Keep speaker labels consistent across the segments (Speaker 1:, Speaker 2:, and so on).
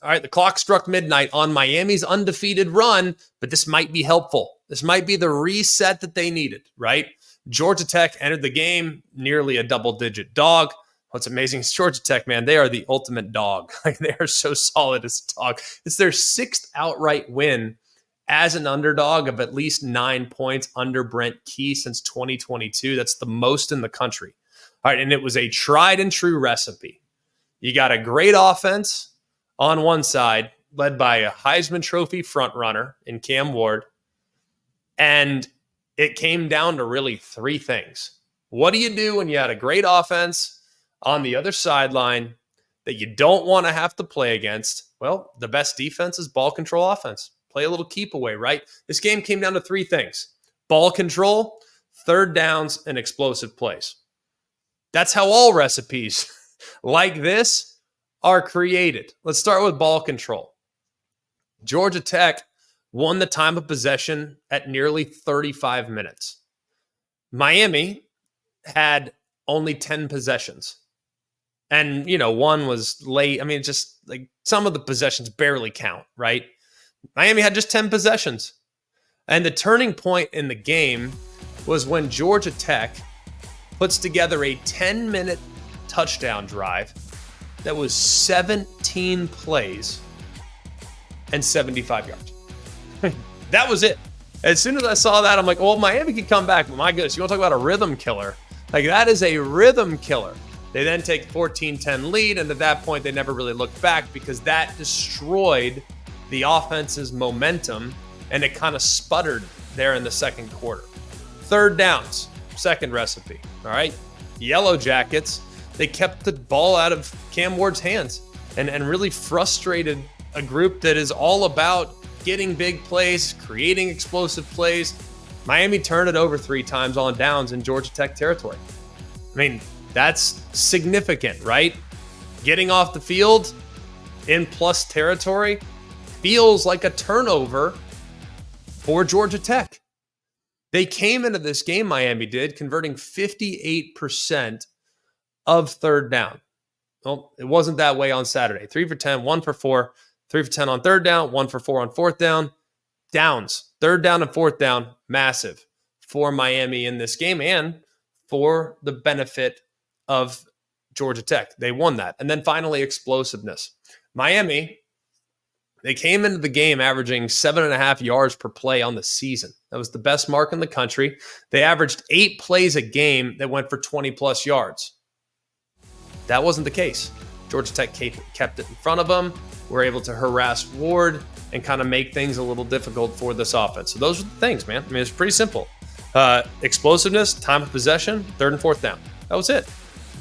Speaker 1: All right, the clock struck midnight on Miami's undefeated run, but this might be helpful. This might be the reset that they needed, right? Georgia Tech entered the game nearly a double-digit dog. What's amazing is Georgia Tech, man, they are the ultimate dog. Like, they are so solid as a dog. It's their 6th outright win as an underdog of at least 9 points under Brent Key since 2022. That's the most in the country. All right, and it was a tried and true recipe. You got a great offense on one side, led by a Heisman Trophy frontrunner in Cam Ward, and it came down to really 3 things. What do you do when you had a great offense on the other sideline that you don't want to have to play against? Well, the best defense is ball control offense. Play a little keep away, right? This game came down to 3 things: ball control, third downs, and explosive plays. That's how all recipes like this are created. Let's start with ball control. Georgia Tech won the time of possession at nearly 35 minutes. Miami had only 10 possessions. And, one was late. I mean, just like some of the possessions barely count, right? Miami had just 10 possessions. And the turning point in the game was when Georgia Tech puts together a 10-minute touchdown drive that was 17 plays and 75 yards. That was it. As soon as I saw that, I'm like, well, Miami can come back, but my goodness, you want to talk about a rhythm killer? Like, that is a rhythm killer. They then take a 14-10 lead, and at that point, they never really looked back because that destroyed the offense's momentum, and it kind of sputtered there in the second quarter. Third downs, second recipe, all right? Yellow Jackets, they kept the ball out of Cam Ward's hands and really frustrated a group that is all about getting big plays, creating explosive plays. Miami turned it over 3 times on downs in Georgia Tech territory. I mean, that's significant, right? Getting off the field in plus territory feels like a turnover for Georgia Tech. They came into this game, Miami did, converting 58% of third down. Well, it wasn't that way on Saturday. 3 for 10, 1 for 4, 3 for 10 on third down, 1 for 4 on fourth down. Downs, third down and fourth down, massive for Miami in this game and for the benefit of Georgia Tech. They won that. And then finally, explosiveness. Miami, they came into the game averaging 7.5 yards per play on the season. That was the best mark in the country. They averaged 8 plays a game that went for 20-plus yards. That wasn't the case. Georgia Tech kept it in front of them, were able to harass Ward and kind of make things a little difficult for this offense. So those are the things, man. I mean, it's pretty simple. Explosiveness, time of possession, third and fourth down. That was it.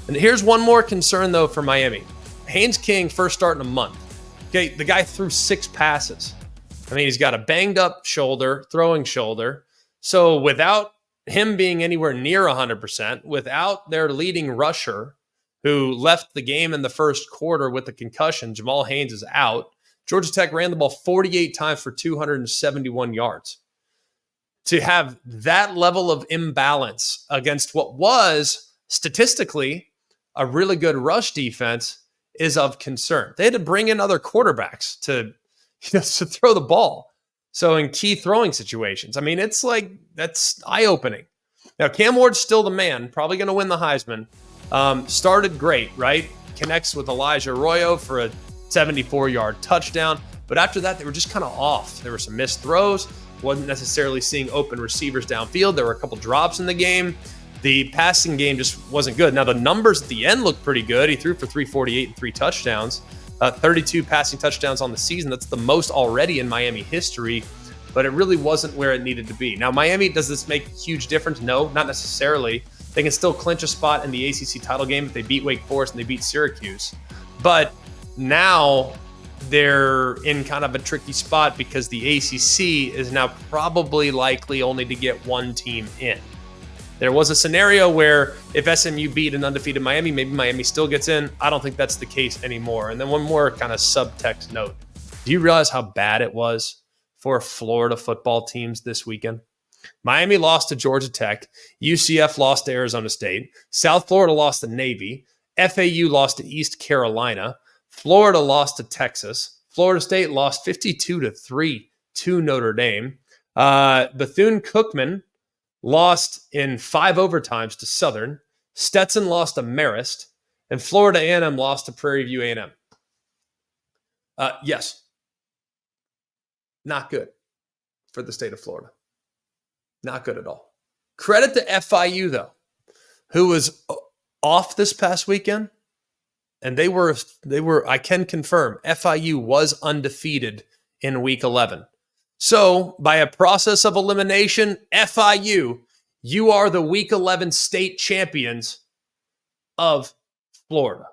Speaker 1: And here's one more concern, though, for Miami. Haynes King, first start in a month. Okay, the guy threw 6 passes. I mean, he's got a banged-up shoulder, throwing shoulder. So without him being anywhere near 100%, without their leading rusher, who left the game in the first quarter with a concussion, Jamal Haynes is out. Georgia Tech ran the ball 48 times for 271 yards. To have that level of imbalance against what was statistically a really good rush defense is of concern. They had to bring in other quarterbacks to throw the ball. So in key throwing situations, I mean, it's like, that's eye-opening. Now, Cam Ward's still the man, probably going to win the Heisman. Started great, right? Connects with Elijah Arroyo for a 74-yard touchdown. But after that, they were just kind of off. There were some missed throws. Wasn't necessarily seeing open receivers downfield. There were a couple drops in the game. The passing game just wasn't good. Now, the numbers at the end looked pretty good. He threw for 348 and 3 touchdowns. 32 passing touchdowns on the season. That's the most already in Miami history. But it really wasn't where it needed to be. Now, Miami, does this make a huge difference? No, not necessarily. They can still clinch a spot in the ACC title game if they beat Wake Forest and they beat Syracuse. But now they're in kind of a tricky spot because the ACC is now probably likely only to get one team in. There was a scenario where if SMU beat an undefeated Miami, maybe Miami still gets in. I don't think that's the case anymore. And then one more kind of subtext note. Do you realize how bad it was for Florida football teams this weekend? Miami lost to Georgia Tech. UCF lost to Arizona State. South Florida lost to Navy. FAU lost to East Carolina. Florida lost to Texas. Florida State lost 52-3 to Notre Dame. Bethune-Cookman lost in 5 overtimes to Southern. Stetson lost to Marist. And Florida A&M lost to Prairie View A&M. Yes. Not good for the state of Florida. Not good at all. Credit to FIU, though, who was off this past weekend. And they were, I can confirm, FIU was undefeated in week 11. So by a process of elimination, FIU, you are the week 11 state champions of Florida.